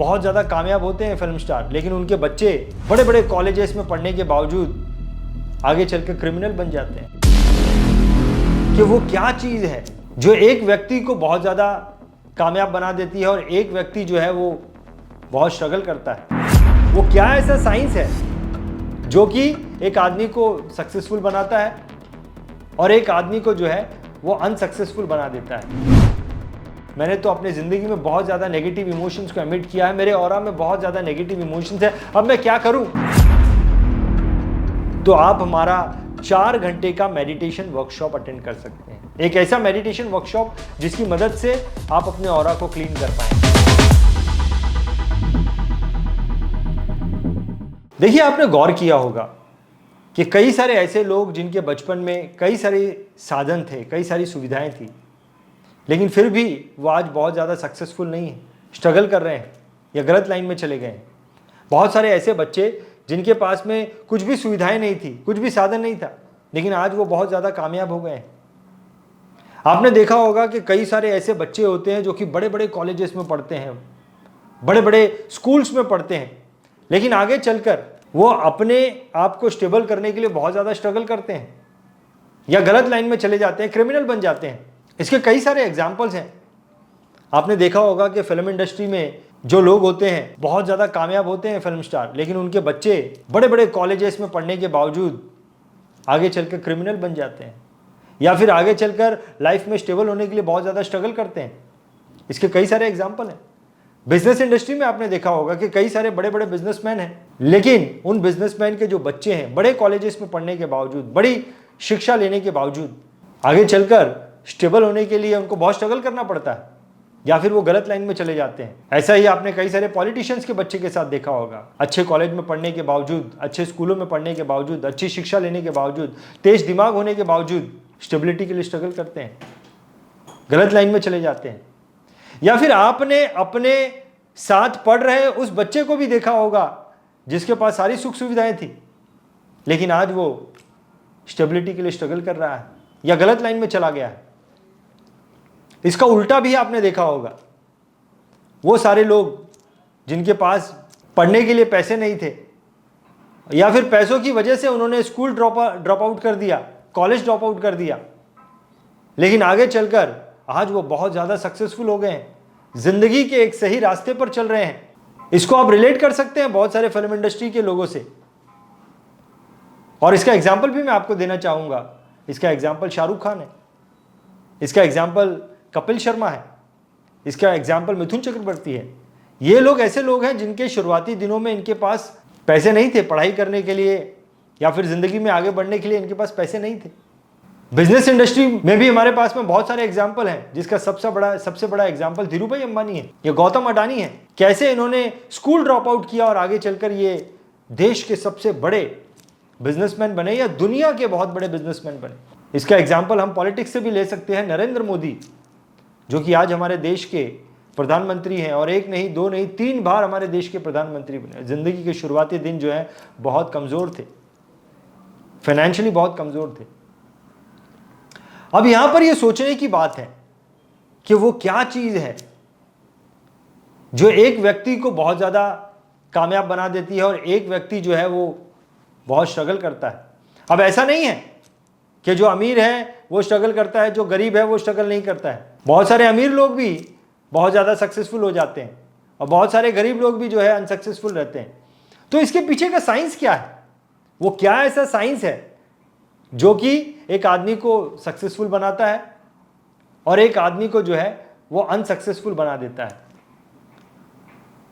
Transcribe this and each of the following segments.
बहुत ज़्यादा कामयाब होते हैं फिल्म स्टार, लेकिन उनके बच्चे बड़े बड़े कॉलेजेस में पढ़ने के बावजूद आगे चल के क्रिमिनल बन जाते हैं। कि वो क्या चीज़ है जो एक व्यक्ति को बहुत ज़्यादा कामयाब बना देती है और एक व्यक्ति जो है वो बहुत स्ट्रगल करता है। वो क्या ऐसा साइंस है जो कि एक आदमी को सक्सेसफुल बनाता है और एक आदमी को जो है वो अनसक्सेसफुल बना देता है। मैंने तो अपनी ज़िंदगी में बहुत ज़्यादा नेगेटिव इमोशंस को एमिट किया है, मेरे ऑरा में बहुत ज़्यादा नेगेटिव इमोशंस है, अब मैं क्या करूं? तो आप हमारा 4 घंटे का मेडिटेशन वर्कशॉप अटेंड कर सकते हैं। एक ऐसा मेडिटेशन वर्कशॉप जिसकी मदद से आप अपने ऑरा को क्लीन कर पाएंगे। देखिए, आपने गौर किया होगा कि कई सारे ऐसे लोग जिनके बचपन में कई सारे साधन थे, कई सारी सुविधाएं थी, लेकिन फिर भी वो आज बहुत ज़्यादा सक्सेसफुल नहीं है, स्ट्रगल कर रहे हैं या गलत लाइन में चले गए हैं। बहुत सारे ऐसे बच्चे जिनके पास में कुछ भी सुविधाएं नहीं थी, कुछ भी साधन नहीं था, लेकिन आज वो बहुत ज़्यादा कामयाब हो गए हैं। आपने देखा होगा कि कई सारे ऐसे बच्चे होते हैं जो कि बड़े बड़े कॉलेजेस में पढ़ते हैं, बड़े बड़े स्कूल्स में पढ़ते हैं, लेकिन आगे चलकर वो अपने आप को स्टेबल करने के लिए बहुत ज़्यादा स्ट्रगल करते हैं या गलत लाइन में चले जाते हैं, क्रिमिनल बन जाते हैं। इसके कई सारे एग्जाम्पल्स हैं। आपने देखा होगा कि फिल्म इंडस्ट्री में जो लोग होते हैं बहुत ज़्यादा कामयाब होते हैं फिल्म स्टार, लेकिन उनके बच्चे बड़े बड़े कॉलेजेस में पढ़ने के बावजूद आगे चलकर क्रिमिनल बन जाते हैं या फिर आगे चलकर लाइफ में स्टेबल होने के लिए बहुत ज़्यादा स्ट्रगल करते हैं। इसके कई सारे एग्जाम्पल हैं। बिजनेस इंडस्ट्री में आपने देखा होगा कि कई सारे बड़े बड़े बिजनेसमैन हैं, लेकिन उन बिजनेसमैन के जो बच्चे हैं बड़े कॉलेजेस में पढ़ने के बावजूद, बड़ी शिक्षा लेने के बावजूद आगे चलकर स्टेबल होने के लिए उनको बहुत स्ट्रगल करना पड़ता है या फिर वो गलत लाइन में चले जाते हैं। ऐसा ही आपने कई सारे पॉलिटिशियंस के बच्चे के साथ देखा होगा। अच्छे कॉलेज में पढ़ने के बावजूद, अच्छे स्कूलों में पढ़ने के बावजूद, अच्छी शिक्षा लेने के बावजूद, तेज दिमाग होने के बावजूद स्टेबिलिटी के लिए स्ट्रगल करते हैं, गलत लाइन में चले जाते हैं। या फिर आपने अपने साथ पढ़ रहे उस बच्चे को भी देखा होगा जिसके पास सारी सुख सुविधाएं थी, लेकिन आज वो स्टेबिलिटी के लिए स्ट्रगल कर रहा है या गलत लाइन में चला गया है। इसका उल्टा भी आपने देखा होगा। वो सारे लोग जिनके पास पढ़ने के लिए पैसे नहीं थे या फिर पैसों की वजह से उन्होंने स्कूल ड्रॉप आउट कर दिया, कॉलेज ड्रॉप आउट कर दिया, लेकिन आगे चलकर आज वो बहुत ज़्यादा सक्सेसफुल हो गए हैं, जिंदगी के एक सही रास्ते पर चल रहे हैं। इसको आप रिलेट कर सकते हैं बहुत सारे फिल्म इंडस्ट्री के लोगों से, और इसका एग्जाम्पल भी मैं आपको देना चाहूँगा। इसका एग्जाम्पल शाहरुख खान है, इसका एग्जाम्पल कपिल शर्मा है, इसका एग्जाम्पल मिथुन चक्रवर्ती है। ये लोग ऐसे लोग हैं जिनके शुरुआती दिनों में इनके पास पैसे नहीं थे पढ़ाई करने के लिए या फिर ज़िंदगी में आगे बढ़ने के लिए, इनके पास पैसे नहीं थे। बिजनेस इंडस्ट्री में भी हमारे पास में बहुत सारे एग्जाम्पल हैं, जिसका सबसे बड़ा एग्जाम्पल धीरूभाई अंबानी है या गौतम अडानी है। कैसे इन्होंने स्कूल ड्रॉप आउट किया और आगे चलकर ये देश के सबसे बड़े बिजनेसमैन बने या दुनिया के बहुत बड़े बिजनेसमैन बने। इसका एग्जाम्पल हम पॉलिटिक्स से भी ले सकते हैं। नरेंद्र मोदी, जो कि आज हमारे देश के प्रधानमंत्री हैं और एक नहीं, दो नहीं, 3 बार हमारे देश के प्रधानमंत्री बने। जिंदगी के शुरुआती दिन जो है बहुत कमज़ोर थे, फाइनेंशियली बहुत कमज़ोर थे। अब यहां पर यह सोचने की बात है कि वो क्या चीज़ है जो एक व्यक्ति को बहुत ज़्यादा कामयाब बना देती है और एक व्यक्ति जो है वो बहुत स्ट्रगल करता है। अब ऐसा नहीं है कि जो अमीर है वो स्ट्रगल करता है, जो गरीब है वो स्ट्रगल नहीं करता है। बहुत सारे अमीर लोग भी बहुत ज़्यादा सक्सेसफुल हो जाते हैं और बहुत सारे गरीब लोग भी जो है अनसक्सेसफुल रहते हैं। तो इसके पीछे का साइंस क्या है? वो क्या ऐसा साइंस है जो कि एक आदमी को सक्सेसफुल बनाता है और एक आदमी को जो है वो अनसक्सेसफुल बना देता है?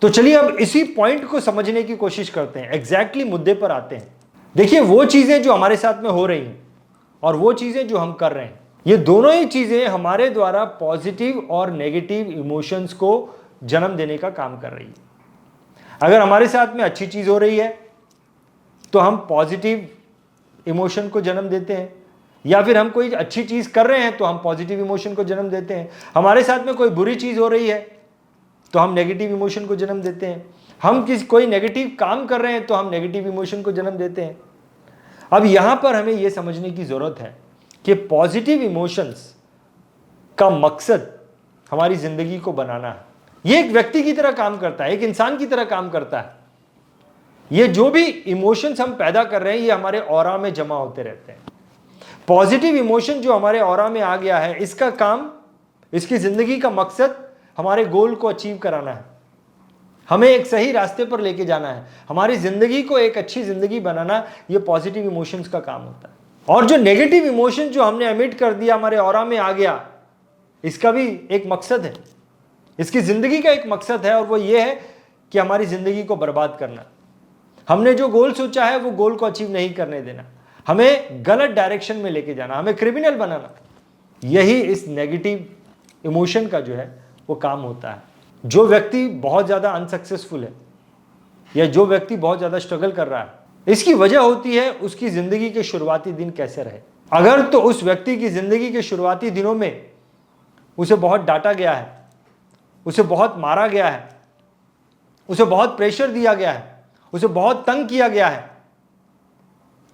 तो चलिए अब इसी पॉइंट को समझने की कोशिश करते हैं, एग्जैक्टली मुद्दे पर आते हैं। देखिए, वो चीज़ें जो हमारे साथ में हो रही हैं और वो चीज़ें जो हम कर रहे हैं, ये दोनों ही चीज़ें हमारे द्वारा पॉजिटिव और नेगेटिव इमोशंस को जन्म देने का काम कर रही है। अगर हमारे साथ में अच्छी चीज़ हो रही है तो हम पॉजिटिव इमोशन को जन्म देते हैं, या फिर हम कोई अच्छी चीज़ कर रहे हैं तो हम पॉजिटिव इमोशन को जन्म देते हैं। हमारे साथ में कोई बुरी चीज़ हो रही है तो हम नेगेटिव इमोशन को जन्म देते हैं। हम कोई नेगेटिव काम कर रहे हैं तो हम नेगेटिव इमोशन को जन्म देते हैं। अब यहाँ पर हमें यह समझने की ज़रूरत है कि पॉजिटिव इमोशंस का मकसद हमारी ज़िंदगी को बनाना है, ये एक व्यक्ति की तरह काम करता है, एक इंसान की तरह काम करता है। ये जो भी इमोशंस हम पैदा कर रहे हैं, ये हमारे ऑरा में जमा होते रहते हैं। पॉजिटिव इमोशन जो हमारे ऑरा में आ गया है, इसका काम, इसकी जिंदगी का मकसद हमारे गोल को अचीव कराना है, हमें एक सही रास्ते पर लेके जाना है, हमारी जिंदगी को एक अच्छी जिंदगी बनाना, ये पॉजिटिव इमोशंस का काम होता है। और जो नेगेटिव इमोशन जो हमने एमिट कर दिया, हमारे ऑरा में आ गया, इसका भी एक मकसद है, इसकी जिंदगी का एक मकसद है, और वो ये है कि हमारी जिंदगी को बर्बाद करना। हमने जो गोल सोचा है वो गोल को अचीव नहीं करने देना, हमें गलत डायरेक्शन में लेके जाना, हमें क्रिमिनल बनाना। यही इस नेगेटिव इमोशन का जो है वो काम होता है। जो व्यक्ति बहुत ज़्यादा अनसक्सेसफुल है या जो व्यक्ति बहुत ज़्यादा स्ट्रगल कर रहा है, इसकी वजह होती है उसकी ज़िंदगी के शुरुआती दिन कैसे रहे। अगर तो उस व्यक्ति की ज़िंदगी के शुरुआती दिनों में उसे बहुत डांटा गया है, उसे बहुत मारा गया है, उसे बहुत प्रेशर दिया गया है, उसे बहुत तंग किया गया है,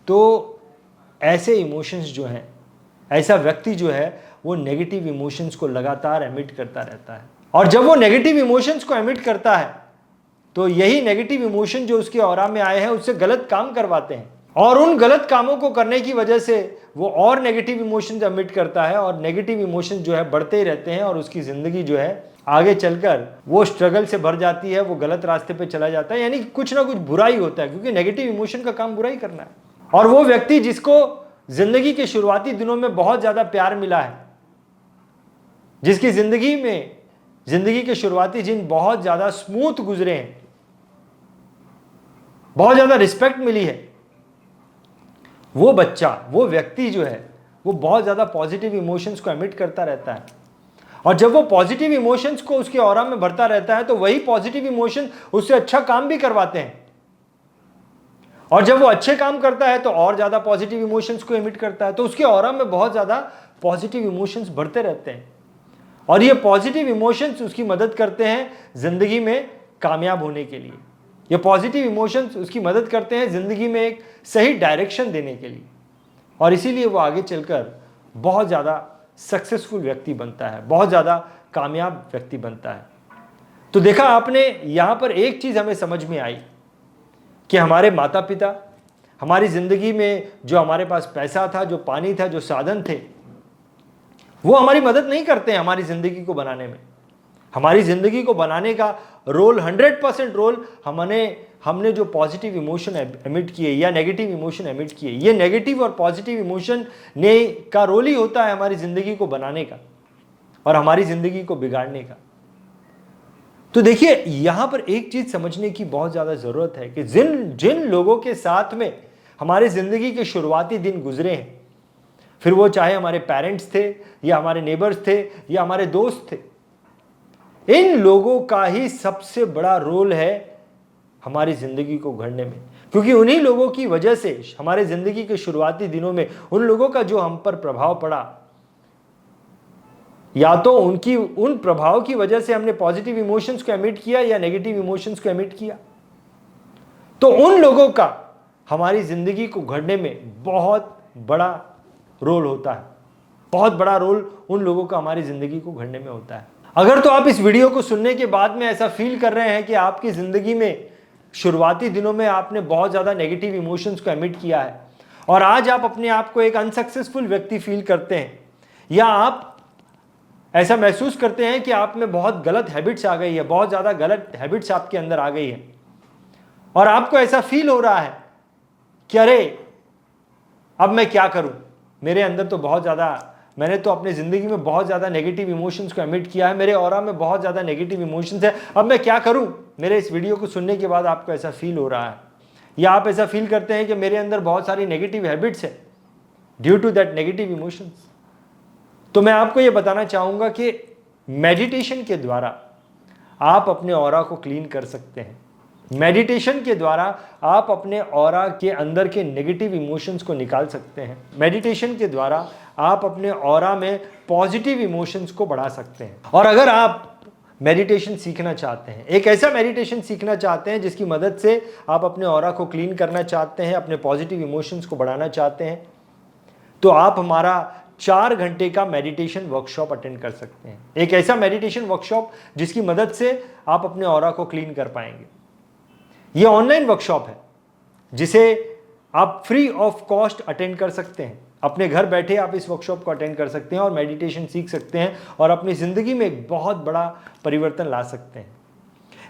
तो ऐसे इमोशंस जो हैं, ऐसा व्यक्ति जो है वो नेगेटिव इमोशंस को लगातार एमिट करता रहता है। और जब वो नेगेटिव इमोशंस को एमिट करता है तो यही नेगेटिव इमोशन जो उसके ऑरा में आए हैं उससे गलत काम करवाते हैं, और उन गलत कामों को करने की वजह से वो और नेगेटिव इमोशंस एमिट करता है, और नेगेटिव इमोशंस जो है बढ़ते ही रहते हैं, और उसकी ज़िंदगी जो है आगे चलकर वो स्ट्रगल से भर जाती है, वो गलत रास्ते पे चला जाता है, यानी कुछ ना कुछ बुरा ही होता है, क्योंकि नेगेटिव इमोशन का काम बुरा ही करना है। और वो व्यक्ति जिसको जिंदगी के शुरुआती दिनों में बहुत ज़्यादा प्यार मिला है, जिसकी जिंदगी के शुरुआती दिन बहुत ज़्यादा स्मूथ गुजरे हैं, बहुत ज़्यादा रिस्पेक्ट मिली है, वो बच्चा, वो व्यक्ति जो है वो बहुत ज़्यादा पॉजिटिव इमोशंस को एमिट करता रहता है। और जब वो पॉजिटिव इमोशंस को उसके ऑरा में भरता रहता है तो वही पॉजिटिव इमोशन उससे अच्छा काम भी करवाते हैं, और जब वो अच्छे काम करता है तो और ज़्यादा पॉजिटिव इमोशंस को एमिट करता है, तो उसके ऑरा में बहुत ज़्यादा पॉजिटिव इमोशंस बढ़ते रहते हैं, और ये पॉजिटिव इमोशंस उसकी मदद करते हैं ज़िंदगी में कामयाब होने के लिए। ये पॉजिटिव इमोशंस उसकी मदद करते हैं ज़िंदगी में एक सही डायरेक्शन देने के लिए, और इसीलिए वो आगे चलकर बहुत ज़्यादा सक्सेसफुल व्यक्ति बनता है, बहुत ज़्यादा कामयाब व्यक्ति बनता है। तो देखा आपने, यहाँ पर एक चीज़ हमें समझ में आई कि हमारे माता पिता, हमारी ज़िंदगी में जो हमारे पास पैसा था, जो पानी था, जो साधन थे, वो हमारी मदद नहीं करते हैं हमारी ज़िंदगी को बनाने में। हमारी ज़िंदगी को बनाने का रोल 100% रोल हमने जो पॉजिटिव इमोशन एमिट किए या नेगेटिव इमोशन एमिट किए, ये नेगेटिव और पॉजिटिव इमोशन का रोल ही होता है हमारी ज़िंदगी को बनाने का और हमारी ज़िंदगी को बिगाड़ने का। तो देखिए, यहाँ पर एक चीज़ समझने की बहुत ज़्यादा ज़रूरत है कि जिन लोगों के साथ में हमारे ज़िंदगी के शुरुआती दिन गुजरे हैं, फिर वो चाहे हमारे पेरेंट्स थे या हमारे नेबर्स थे या हमारे दोस्त थे, इन लोगों का ही सबसे बड़ा रोल है हमारी ज़िंदगी को गढ़ने में, क्योंकि उन्हीं लोगों की वजह से हमारे ज़िंदगी के शुरुआती दिनों में उन लोगों का जो हम पर प्रभाव पड़ा, या तो उन प्रभाव की वजह से हमने पॉजिटिव इमोशंस को एमिट किया या नेगेटिव इमोशंस को एमिट किया, तो उन लोगों का हमारी ज़िंदगी को गढ़ने में बहुत बड़ा रोल होता है। बहुत बड़ा रोल उन लोगों का हमारी ज़िंदगी को गढ़ने में होता है। अगर तो आप इस वीडियो को सुनने के बाद में ऐसा फील कर रहे हैं कि आपकी ज़िंदगी में शुरुआती दिनों में आपने बहुत ज़्यादा नेगेटिव इमोशंस को एमिट किया है और आज आप अपने आप को एक अनसक्सेसफुल व्यक्ति फील करते हैं, या आप ऐसा महसूस करते हैं कि आप में बहुत गलत हैबिट्स आ गई है, बहुत ज़्यादा गलत हैबिट्स आपके अंदर आ गई है, और आपको ऐसा फील हो रहा है कि अरे अब मैं क्या करूं, मेरे अंदर तो बहुत ज़्यादा, मैंने तो अपनी ज़िंदगी में बहुत ज़्यादा नेगेटिव इमोशंस को एमिट किया है, मेरे ऑरा में बहुत ज़्यादा नेगेटिव इमोशंस है, अब मैं क्या करूं। मेरे इस वीडियो को सुनने के बाद आपको ऐसा फील हो रहा है, या आप ऐसा फील करते हैं कि मेरे अंदर बहुत सारी नेगेटिव हैबिट्स है due to that negative emotions. तो मैं आपको ये बताना चाहूँगा कि मेडिटेशन के द्वारा आप अपने ऑरा को क्लीन कर सकते हैं। मेडिटेशन के द्वारा आप अपने ऑरा के अंदर के नेगेटिव इमोशंस को निकाल सकते हैं। मेडिटेशन के द्वारा आप अपने ऑरा में पॉजिटिव इमोशंस को बढ़ा सकते हैं। और अगर आप मेडिटेशन सीखना चाहते हैं, एक ऐसा मेडिटेशन सीखना चाहते हैं जिसकी मदद से आप अपने ऑरा को क्लीन करना चाहते हैं, अपने पॉजिटिव इमोशंस को बढ़ाना चाहते हैं, तो आप हमारा 4 घंटे का मेडिटेशन वर्कशॉप अटेंड कर सकते हैं। एक ऐसा मेडिटेशन वर्कशॉप जिसकी मदद से आप अपने ऑरा को क्लीन कर पाएंगे। यह ऑनलाइन वर्कशॉप है जिसे आप फ्री ऑफ कॉस्ट अटेंड कर सकते हैं। अपने घर बैठे आप इस वर्कशॉप को अटेंड कर सकते हैं और मेडिटेशन सीख सकते हैं और अपनी ज़िंदगी में एक बहुत बड़ा परिवर्तन ला सकते हैं।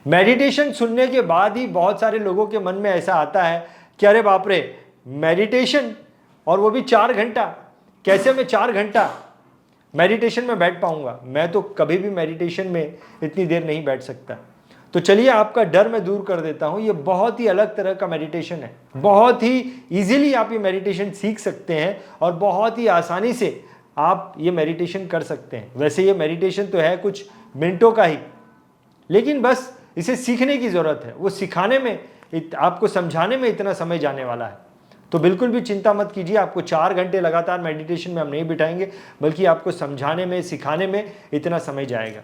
मेडिटेशन सुनने के बाद ही बहुत सारे लोगों के मन में ऐसा आता है कि अरे बाप रे, मेडिटेशन, और वो भी 4 घंटा, कैसे मैं 4 घंटा मेडिटेशन में बैठ पाऊंगा? मैं तो कभी भी मेडिटेशन में इतनी देर नहीं बैठ सकता। तो चलिए आपका डर मैं दूर कर देता हूं। ये बहुत ही अलग तरह का मेडिटेशन है। बहुत ही इजीली आप ये मेडिटेशन सीख सकते हैं और बहुत ही आसानी से आप ये मेडिटेशन कर सकते हैं। वैसे ये मेडिटेशन तो है कुछ मिनटों का ही, लेकिन बस इसे सीखने की ज़रूरत है। वो सिखाने में, आपको समझाने में इतना समय जाने वाला है। तो बिल्कुल भी चिंता मत कीजिए, आपको 4 घंटे लगातार मेडिटेशन में हम नहीं बिठाएंगे, बल्कि आपको समझाने में, सिखाने में इतना समय जाएगा।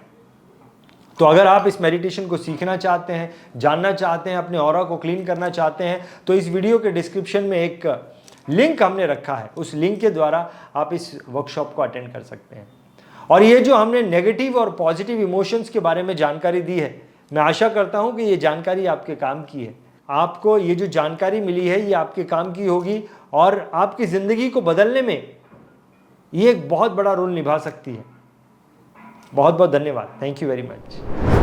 तो अगर आप इस मेडिटेशन को सीखना चाहते हैं, जानना चाहते हैं, अपने ऑरा को क्लीन करना चाहते हैं, तो इस वीडियो के डिस्क्रिप्शन में एक लिंक हमने रखा है। उस लिंक के द्वारा आप इस वर्कशॉप को अटेंड कर सकते हैं। और ये जो हमने नेगेटिव और पॉजिटिव इमोशंस के बारे में जानकारी दी है, मैं आशा करता हूं कि ये जानकारी आपके काम की है। आपको ये जो जानकारी मिली है ये आपके काम की होगी और आपकी ज़िंदगी को बदलने में ये एक बहुत बड़ा रोल निभा सकती है। बहुत बहुत धन्यवाद। Thank you very much.